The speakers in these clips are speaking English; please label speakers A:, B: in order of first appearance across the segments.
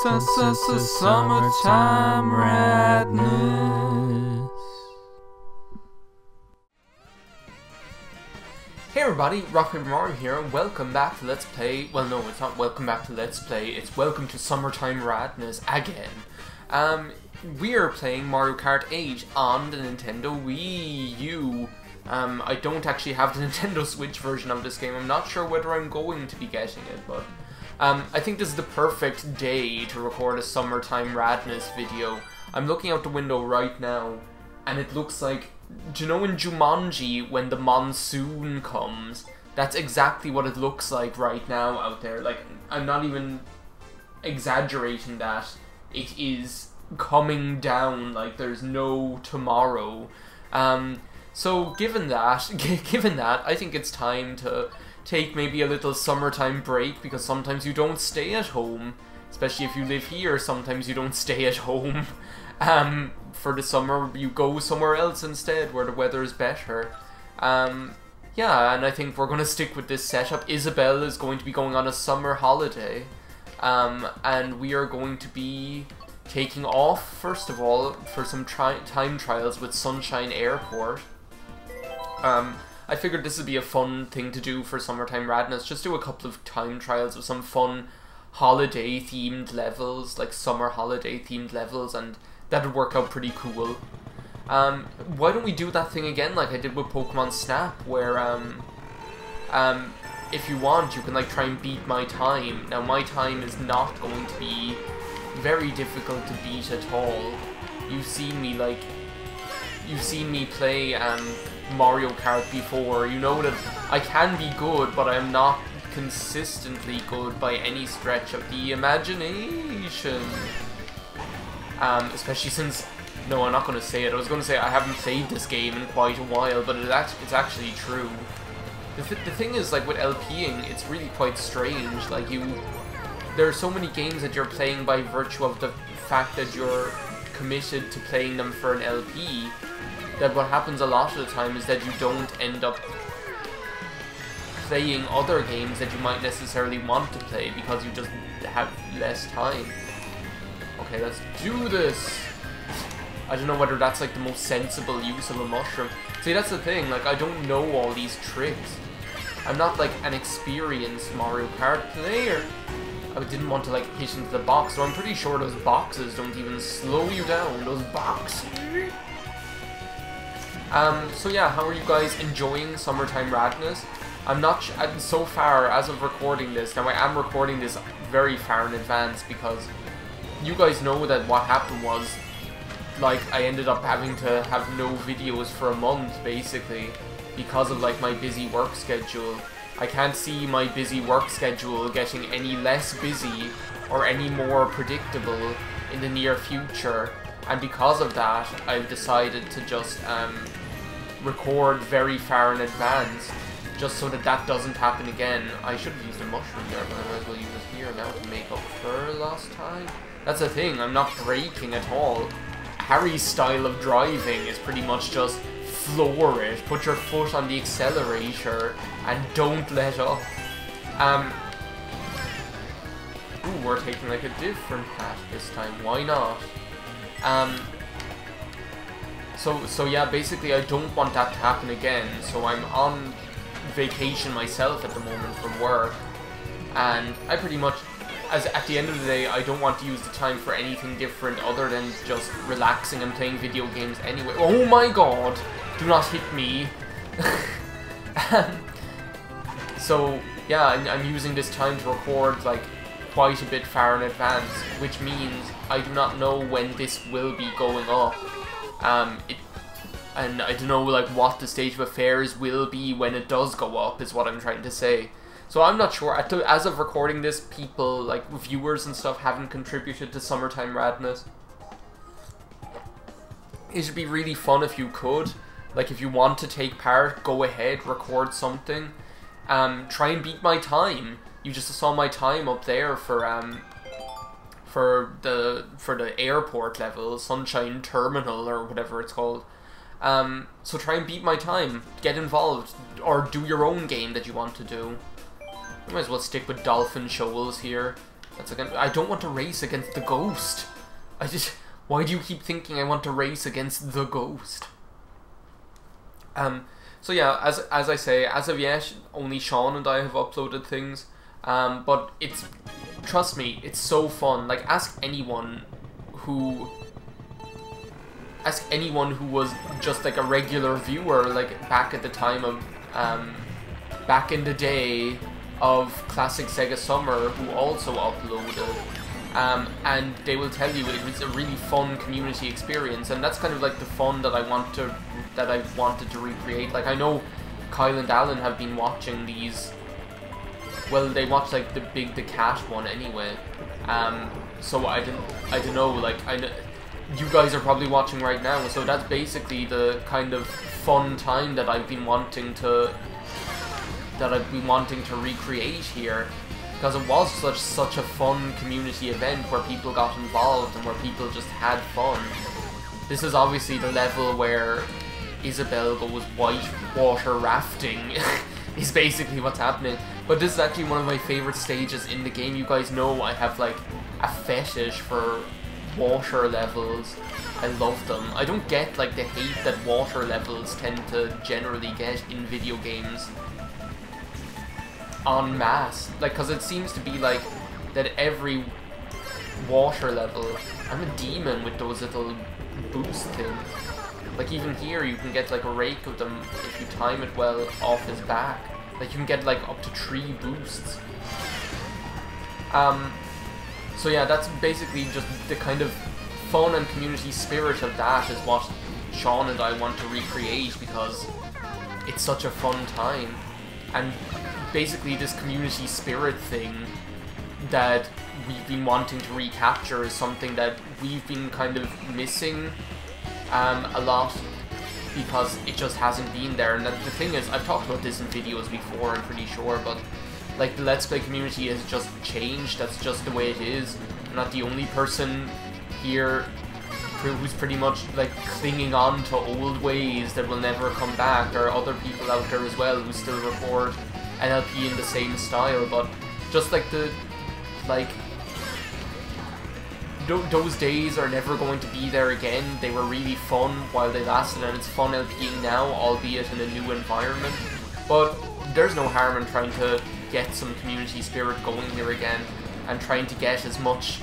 A: Summertime Radness. Hey everybody, RockPaperMario here, and welcome back to Let's Play. Well, no, it's not welcome back to Let's Play, it's welcome to Summertime Radness again. We are playing Mario Kart 8 on the Nintendo Wii U. I don't actually have the Nintendo Switch version of this game. I'm not sure whether I'm going to be getting it, but I think this is the perfect day to record a Summertime Radness video. I'm looking out the window right now, and it looks like, do you know in Jumanji when the monsoon comes? That's exactly what it looks like right now out there. Like, I'm not even exaggerating that. It is coming down like there's no tomorrow. So given that, I think it's time to take maybe a little summertime break, because sometimes you don't stay at home, especially if you live here. Sometimes you don't stay at home. For the summer, you go somewhere else instead, where the weather is better. Yeah, and I think we're going to stick with this setup. Isabelle is going to be going on a summer holiday, and we are going to be taking off, first of all, for some time trials with Sunshine Airport. I figured this would be a fun thing to do for Summertime Radness, just do a couple of time trials with some fun holiday-themed levels, like summer holiday-themed levels, and that would work out pretty cool. Why don't we do that thing again like I did with Pokemon Snap, where, if you want, you can, like, try and beat my time. Now, my time is not going to be very difficult to beat at all. You've seen me play, Mario Kart before. You know that I can be good, but I'm not consistently good by any stretch of the imagination. Especially since, no, I'm not going to say it. I was going to say I haven't played this game in quite a while, but it's actually true. The thing is, like, with LPing, it's really quite strange. Like, there are so many games that you're playing by virtue of the fact that you're committed to playing them for an LP, that what happens a lot of the time is that you don't end up playing other games that you might necessarily want to play because you just have less time. Okay, let's do this! I don't know whether that's, like, the most sensible use of a mushroom. See, that's the thing, like, I don't know all these tricks. I'm not, like, an experienced Mario Kart player. I didn't want to, like, hit into the box, so I'm pretty sure those boxes don't even slow you down, those boxes. So yeah, how are you guys enjoying Summertime Radness? I'm not so far, as of recording this, now I am recording this very far in advance, because you guys know that what happened was, like, I ended up having to have no videos for a month, basically, because of, like, my busy work schedule. I can't see my busy work schedule getting any less busy or any more predictable in the near future, and because of that, I've decided to just record very far in advance, just so that that doesn't happen again. I should have used a mushroom there, but I might as well use it here now to make up for lost time. That's the thing, I'm not braking at all. Harry's style of driving is pretty much just floor it, put your foot on the accelerator, and don't let up. Ooh, we're taking, like, a different path this time, why not? So yeah, basically I don't want that to happen again, so I'm on vacation myself at the moment from work, and I pretty much, at the end of the day, I don't want to use the time for anything different other than just relaxing and playing video games anyway. Oh my god! Do not hit me! So, yeah, I'm using this time to record, like, quite a bit far in advance, which means I do not know when this will be going up. And I don't know, like, what the state of affairs will be when it does go up, is what I'm trying to say. So I'm not sure. As of recording this, people, like, viewers and stuff, haven't contributed to Summertime Radness. It would be really fun if you could. Like, if you want to take part, go ahead, record something. Try and beat my time. You just saw my time up there for the airport level, Sunshine Terminal, or whatever it's called. So try and beat my time. Get involved. Or do your own game that you want to do. I might as well stick with Dolphin Shoals here. That's again. I don't want to race against the ghost. Why do you keep thinking I want to race against the ghost? So yeah, as I say, as of yet, only Sean and I have uploaded things. But trust me, it's so fun. Like, ask anyone who was just like a regular viewer, like back at the time of, back in the day of Classic Sega Summer, who also uploaded. And they will tell you it was a really fun community experience, and that's kind of like the fun that I've wanted to recreate. Like, I know Kyle and Alan have been watching these. Well, they watched like the cat one anyway. So I don't know. Like, you guys are probably watching right now. So that's basically the kind of fun time that I've been wanting to recreate here. Because it was such a fun community event where people got involved and where people just had fun. This is obviously the level where Isabelle goes whitewater rafting, is basically what's happening. But this is actually one of my favourite stages in the game. You guys know I have like a fetish for water levels. I love them. I don't get like the hate that water levels tend to generally get in video games en masse, like, because it seems to be like that every water level, I'm a demon with those little boost things. Like, even here you can get like a rake of them if you time it well off his back. Like, you can get like up to 3 boosts. So yeah, that's basically just the kind of fun and community spirit of that is what Sean and I want to recreate, because it's such a fun time. And basically this community spirit thing that we've been wanting to recapture is something that we've been kind of missing a lot, because it just hasn't been there. And the thing is, I've talked about this in videos before, I'm pretty sure, but like, the Let's Play community has just changed. That's just the way it is. I'm not the only person here who's pretty much like clinging on to old ways that will never come back. There are other people out there as well who still record an LP in the same style, but just like those days are never going to be there again. They were really fun while they lasted, and it's fun LPing now, albeit in a new environment. But there's no harm in trying to get some community spirit going here again, and trying to get as much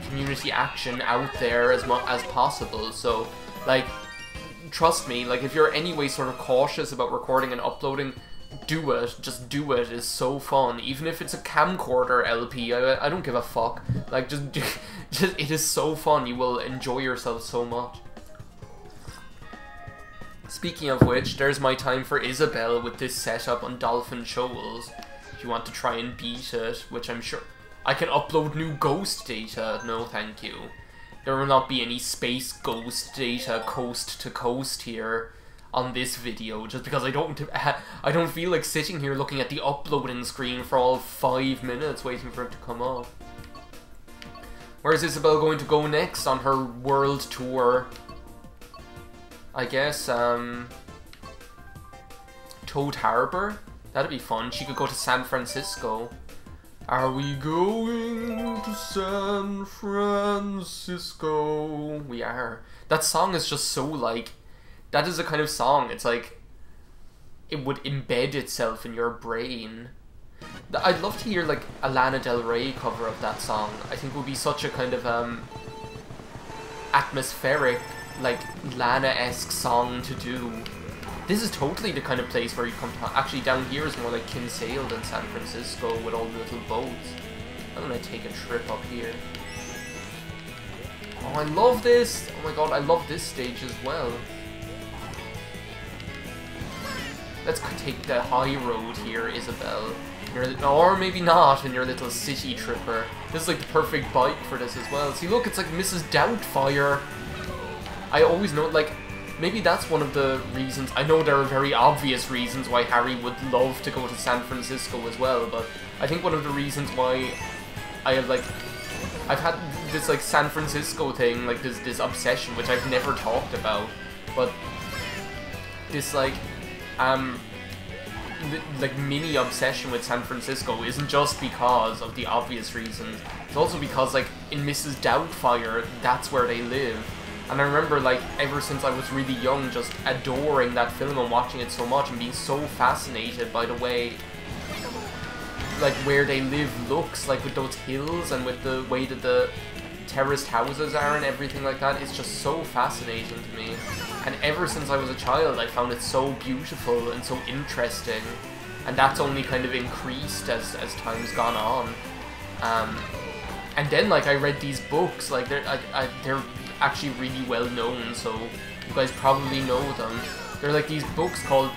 A: community action out there as possible. So, like, trust me, like, if you're anyway sort of cautious about recording and uploading, do it. Just do it. It's so fun. Even if it's a camcorder LP, I don't give a fuck. Like, just it is so fun. You will enjoy yourself so much. Speaking of which, there's my time for Isabelle with this setup on Dolphin Shoals. If you want to try and beat it, which I'm sure... I can upload new ghost data. No, thank you. There will not be any space ghost data coast to coast here on this video, just because I don't feel like sitting here looking at the uploading screen for all 5 minutes waiting for it to come up. Where is Isabelle going to go next on her world tour? I guess, Toad Harbour? That'd be fun. She could go to San Francisco. Are we going to San Francisco? We are. That song is just so, like, that is a kind of song, it's like, it would embed itself in your brain. I'd love to hear, like, a Lana Del Rey cover of that song. I think it would be such a kind of, atmospheric, like, Lana-esque song to do. This is totally the kind of place where you come to... Actually, down here is more like Kinsale than San Francisco with all the little boats. I'm gonna take a trip up here. Oh, I love this! Oh my god, I love this stage as well. Let's take the high road here, Isabelle. Or maybe not in your little city tripper. This is like the perfect bike for this as well. See, look, it's like Mrs. Doubtfire. I always know, like, maybe that's one of the reasons. I know there are very obvious reasons why Harry would love to go to San Francisco as well, but I think one of the reasons why I've had this, like, San Francisco thing, like, this obsession, which I've never talked about, but this, like, like mini obsession with San Francisco isn't just because of the obvious reasons. It's also because like in Mrs. Doubtfire, that's where they live. And I remember like ever since I was really young, just adoring that film and watching it so much and being so fascinated by the way like where they live looks, like with those hills and with the way that the terraced houses are and everything like that. It's just so fascinating to me. And ever since I was a child, I found it so beautiful and so interesting. And that's only kind of increased as time's gone on. And then like I read these books, like they're actually really well known, so you guys probably know them. They're like these books called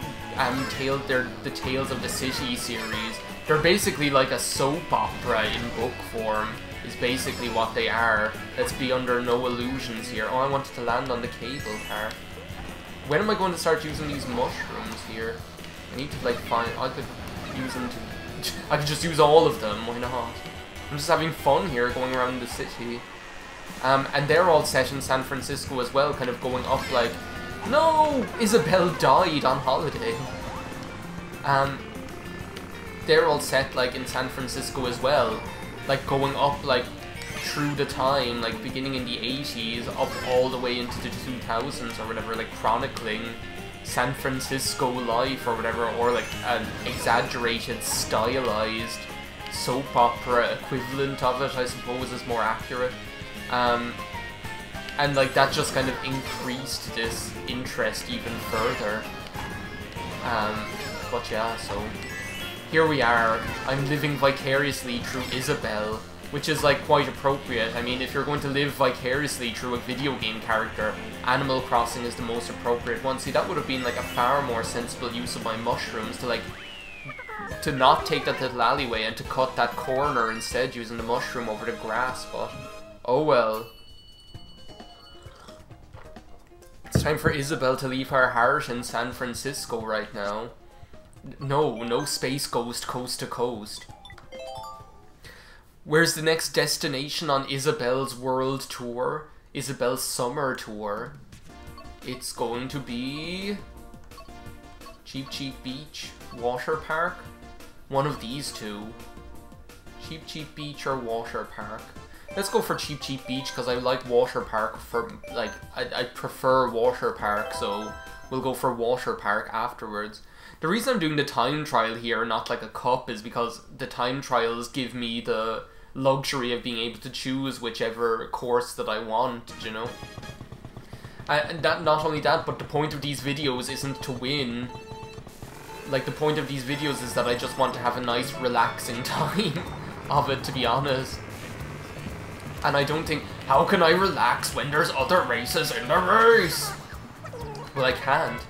A: they're the Tales of the City series. They're basically like a soap opera in book form, is basically what they are. Let's be under no illusions here. Oh, I wanted to land on the cable car. When am I going to start using these mushrooms here? I need to like find... I could use them to... I could just use all of them, why not? I'm just having fun here going around the city. And they're all set in San Francisco as well, kind of going up like... No! Isabelle died on holiday. They're all set like in San Francisco as well. Like going up like through the time, like beginning in the 80s, up all the way into the 2000s or whatever, like chronicling San Francisco life or whatever, or like an exaggerated, stylized soap opera equivalent of it, I suppose, is more accurate. And like that just kind of increased this interest even further. But yeah, so here we are. I'm living vicariously through Isabelle, which is like quite appropriate. I mean, if you're going to live vicariously through a video game character, Animal Crossing is the most appropriate one. See, that would have been like a far more sensible use of my mushrooms to not take that little alleyway and to cut that corner instead using the mushroom over the grass, but oh well. It's time for Isabelle to leave her heart in San Francisco right now. No Space Ghost coast to coast. Where's the next destination on Isabelle's world tour? Isabelle's summer tour? It's going to be... Cheep Beach, Water Park? One of these two. Cheep Beach or Water Park? Let's go for Cheep Beach, because I like Water Park for, like, I prefer Water Park, so we'll go for Water Park afterwards. The reason I'm doing the time trial here, not like a cup, is because the time trials give me the luxury of being able to choose whichever course that I want, you know? And that, not only that, but the point of these videos isn't to win. Like, the point of these videos is that I just want to have a nice, relaxing time of it, to be honest. And I don't think, how can I relax when there's other races in the race? Well, I can't.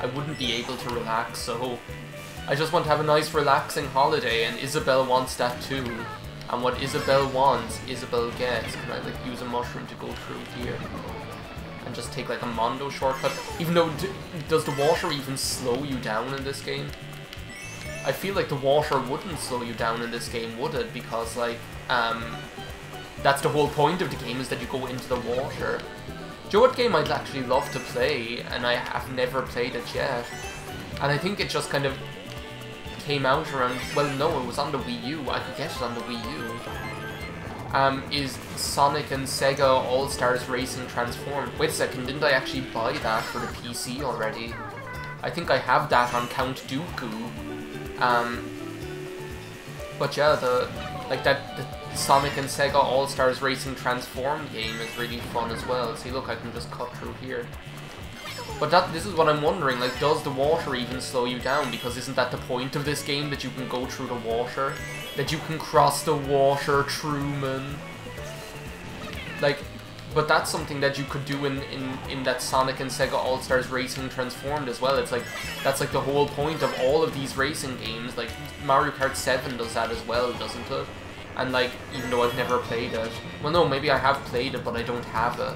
A: I wouldn't be able to relax, so I just want to have a nice relaxing holiday, and Isabelle wants that too. And what Isabelle wants, Isabelle gets. Can I like use a mushroom to go through here? And just take like a Mondo shortcut? Even though, does the water even slow you down in this game? I feel like the water wouldn't slow you down in this game, would it? Because like, that's the whole point of the game, is that you go into the water. Do you know what game I'd actually love to play, and I have never played it yet? And I think it just kind of came out around, well no, it was on the Wii U, I could get it on the Wii U. Is Sonic and Sega All-Stars Racing Transformed. Wait a second, didn't I actually buy that for the PC already? I think I have that on Count Dooku. But yeah, the Sonic and Sega All-Stars Racing Transformed game is really fun as well. See, look, I can just cut through here. But this is what I'm wondering, like, does the water even slow you down? Because isn't that the point of this game, that you can go through the water? That you can cross the water, Truman? Like, but that's something that you could do in that Sonic and Sega All-Stars Racing Transformed as well. It's like, that's like the whole point of all of these racing games. Like, Mario Kart 7 does that as well, doesn't it? And like, even though I've never played it. Well no, maybe I have played it, but I don't have it.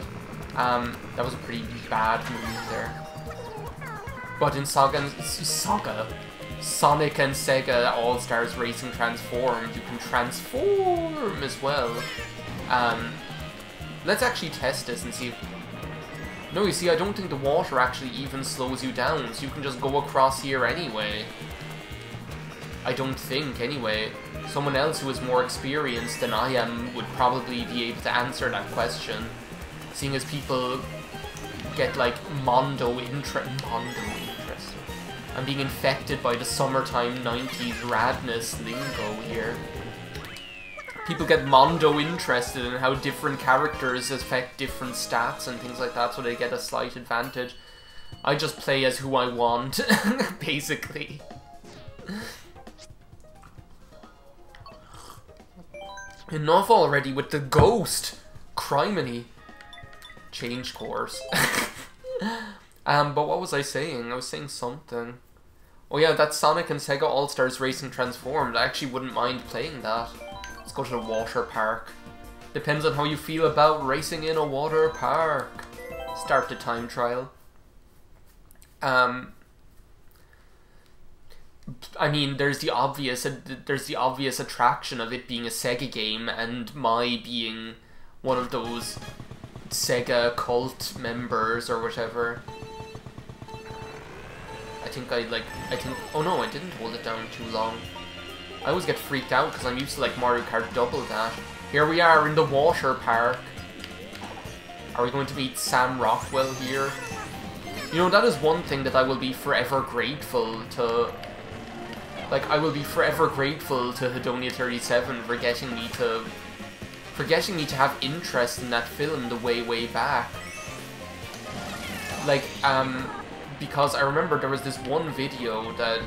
A: That was a pretty bad move there. But in Sonic and Sega All-Stars Racing Transformed, you can transform as well. Let's actually test this and see if... No, you see, I don't think the water actually even slows you down, so you can just go across here anyway. I don't think, anyway. Someone else who is more experienced than I am would probably be able to answer that question. Seeing as people get, like, Mondo interest. I'm being infected by the summertime 90s Radness lingo here. People get Mondo interested in how different characters affect different stats and things like that, so they get a slight advantage. I just play as who I want, basically. Enough already with the ghost! Criminy. Change course. But what was I saying? I was saying something. Oh yeah, that Sonic and Sega All-Stars Racing Transformed. I actually wouldn't mind playing that. Let's go to the water park. Depends on how you feel about racing in a water park. Start the time trial. I mean, there's the obvious attraction of it being a Sega game and my being one of those Sega cult members or whatever. Oh no, I didn't hold it down too long. I always get freaked out because I'm used to like Mario Kart Double Dash. Here we are in the water park. Are we going to meet Sam Rockwell here? You know, that is one thing that I will be forever grateful to. Like, I will be forever grateful to Hedonia37 for getting me to have interest in that film the way back. Like, because I remember there was this one video that...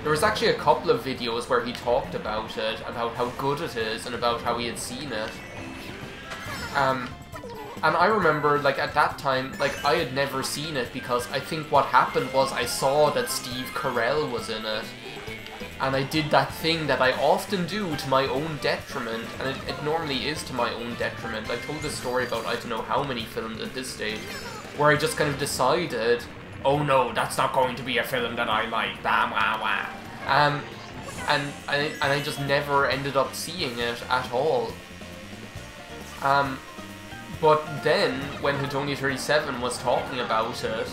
A: There was actually a couple of videos where he talked about it, about how good it is, and about how he had seen it. And I remember, like, at that time, like, I had never seen it because I think what happened was I saw that Steve Carell was in it. And I did that thing that I often do to my own detriment, and it normally is to my own detriment. I told this story about I don't know how many films at this stage, where I just kind of decided, oh no, that's not going to be a film that I like, blah, wah, wah. And I just never ended up seeing it at all. But then, when Hedonia37 was talking about it,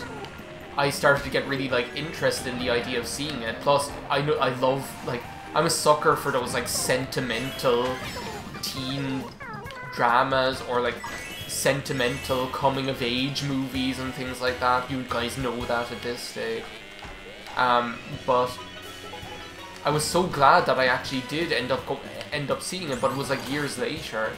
A: I started to get really, like, interested in the idea of seeing it. Plus, I love, like, I'm a sucker for those, like, sentimental teen dramas or, like, sentimental coming-of-age movies and things like that. You guys know that at this stage. But I was so glad that I actually did end up seeing it, but it was, like, years later.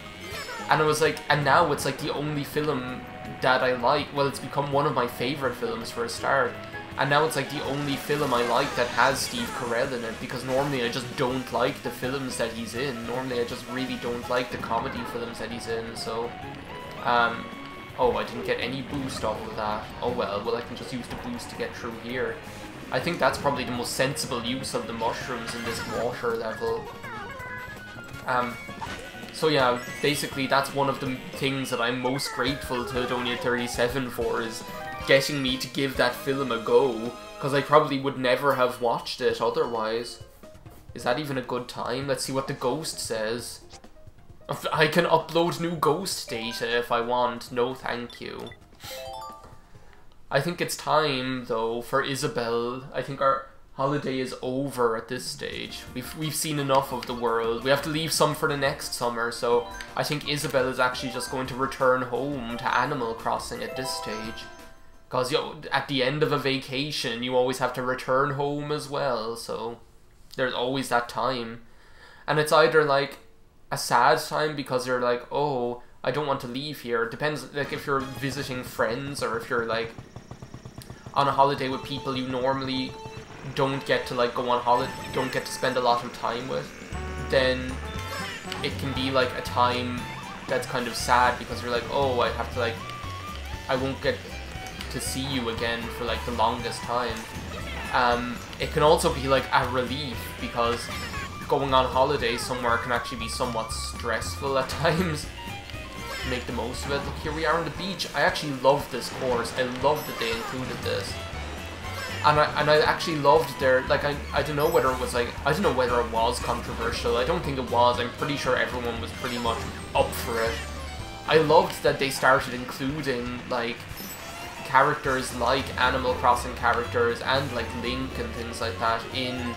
A: And it was, like, and now it's, like, the only film that I like. Well, it's become one of my favourite films for a start. And now it's like the only film I like that has Steve Carell in it, because normally I just don't like the films that he's in. Normally I just really don't like the comedy films that he's in, so... oh, I didn't get any boost off of that. Oh well, I can just use the boost to get through here. I think that's probably the most sensible use of the mushrooms in this water level. So yeah, basically that's one of the things that I'm most grateful to Hedonia37 for, is getting me to give that film a go, because I probably would never have watched it otherwise. Is that even a good time? Let's see what the ghost says. I can upload new ghost data if I want. No thank you. I think it's time, though, for Isabelle. I think our holiday is over at this stage. We've seen enough of the world. We have to leave some for the next summer, so I think Isabelle is actually just going to return home to Animal Crossing at this stage. Because, you know, at the end of a vacation, you always have to return home as well, so there's always that time. And it's either, like, a sad time because you're like, oh, I don't want to leave here. It depends, like, if you're visiting friends or if you're, like, on a holiday with people you normally don't get to, like, go on holiday, don't get to spend a lot of time with, then it can be, like, a time that's kind of sad because you're like, oh, I have to, like, I won't get to see you again for, like, the longest time. It can also be, like, a relief because going on holiday somewhere can actually be somewhat stressful at times. Make the most of it. Look, here we are on the beach. I actually love this course. I love that they included this. And I actually loved their, like, I don't know whether it was, like, I don't know whether it was controversial. I don't think it was. I'm pretty sure everyone was pretty much up for it. I loved that they started including, like, characters like Animal Crossing characters and, like, Link and things like that in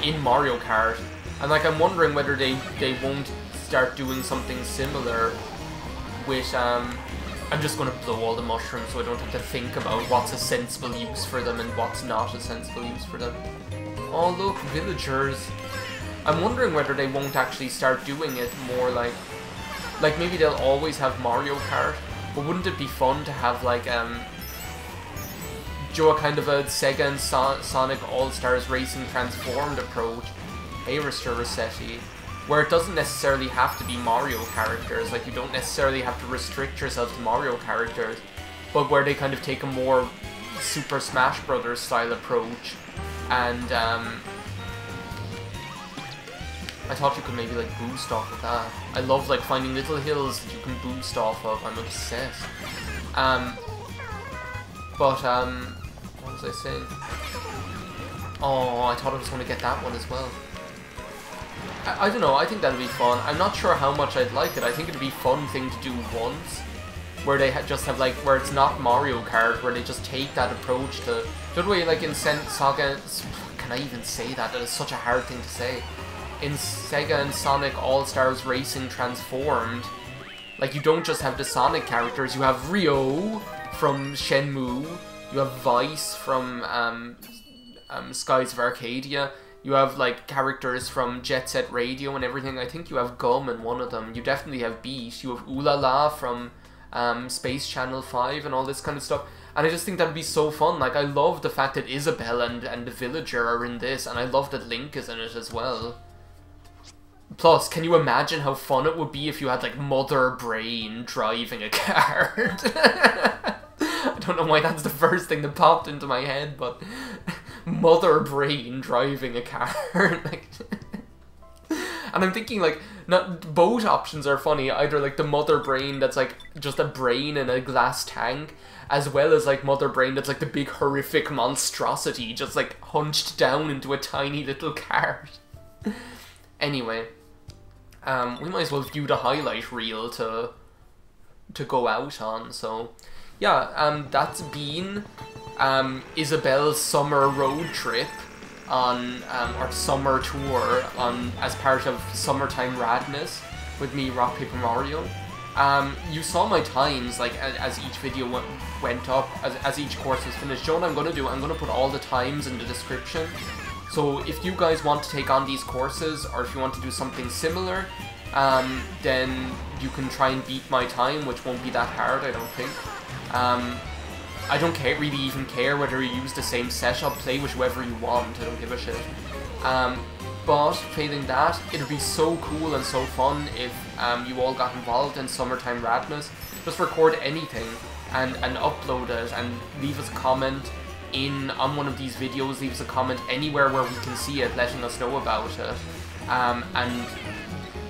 A: in Mario Kart. And like, I'm wondering whether they won't start doing something similar with, I'm just going to blow all the mushrooms so I don't have to think about what's a sensible use for them and what's not a sensible use for them. Oh look, villagers. I'm wondering whether they won't actually start doing it more like maybe they'll always have Mario Kart, but wouldn't it be fun to have like, Joe, a kind of a Sega and Sonic All-Stars Racing transformed approach, hey Rossetti, where it doesn't necessarily have to be Mario characters, like you don't necessarily have to restrict yourself to Mario characters, but where they kind of take a more Super Smash Bros. Style approach, and I thought you could maybe like boost off of that. I love like finding little hills that you can boost off of, I'm obsessed. What was I saying? Oh, I thought I was going to get that one as well. I don't know, I think that'd be fun. I'm not sure how much I'd like it. I think it'd be a fun thing to do once, where they just have like, where it's not Mario Kart, where they just take that approach to, the way like in Saga, can I even say that? That is such a hard thing to say. In Sega and Sonic All-Stars Racing Transformed, like you don't just have the Sonic characters, you have Ryo from Shenmue, you have Vice from Skies of Arcadia, you have like characters from Jet Set Radio and everything. I think you have Gum in one of them. You definitely have Beat. You have Ooh La La from Space Channel 5 and all this kind of stuff. And I just think that would be so fun. Like, I love the fact that Isabelle and the Villager are in this, and I love that Link is in it as well. Plus, can you imagine how fun it would be if you had like Mother Brain driving a Kart? I don't know why that's the first thing that popped into my head, but Mother Brain driving a car. Like, and I'm thinking like, both options are funny. Either like the Mother Brain that's like just a brain in a glass tank, as well as like Mother Brain that's like the big horrific monstrosity just like hunched down into a tiny little cart. Anyway, we might as well view the highlight reel to go out on. So yeah, that's been Isabelle's summer road trip on, or summer tour on, as part of Summertime Radness with me, RockPaperMario. You saw my times, like, as each video went up, as each course was finished. Joe, what I'm going to put all the times in the description. So if you guys want to take on these courses, or if you want to do something similar, then you can try and beat my time, which won't be that hard, I don't think. I don't really even care whether you use the same setup, play with whoever you want, I don't give a shit. But failing that, it would be so cool and so fun if you all got involved in Summertime Radness. Just record anything and upload it, and leave us a comment on one of these videos, leave us a comment anywhere where we can see it, letting us know about it. And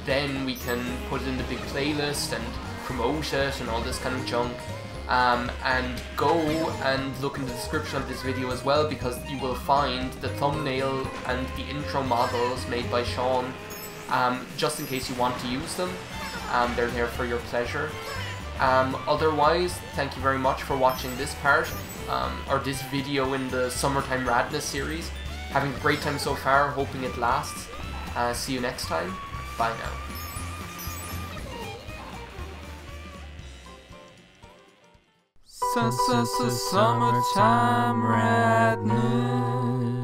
A: then we can put it in the big playlist and promote it and all this kind of junk. And go and look in the description of this video as well, because you will find the thumbnail and the intro models made by Sean, just in case you want to use them. They're there for your pleasure. Otherwise, thank you very much for watching this part, or this video in the Summertime Radness series. Having a great time so far, hoping it lasts. See you next time. Bye now. Summertime Radness.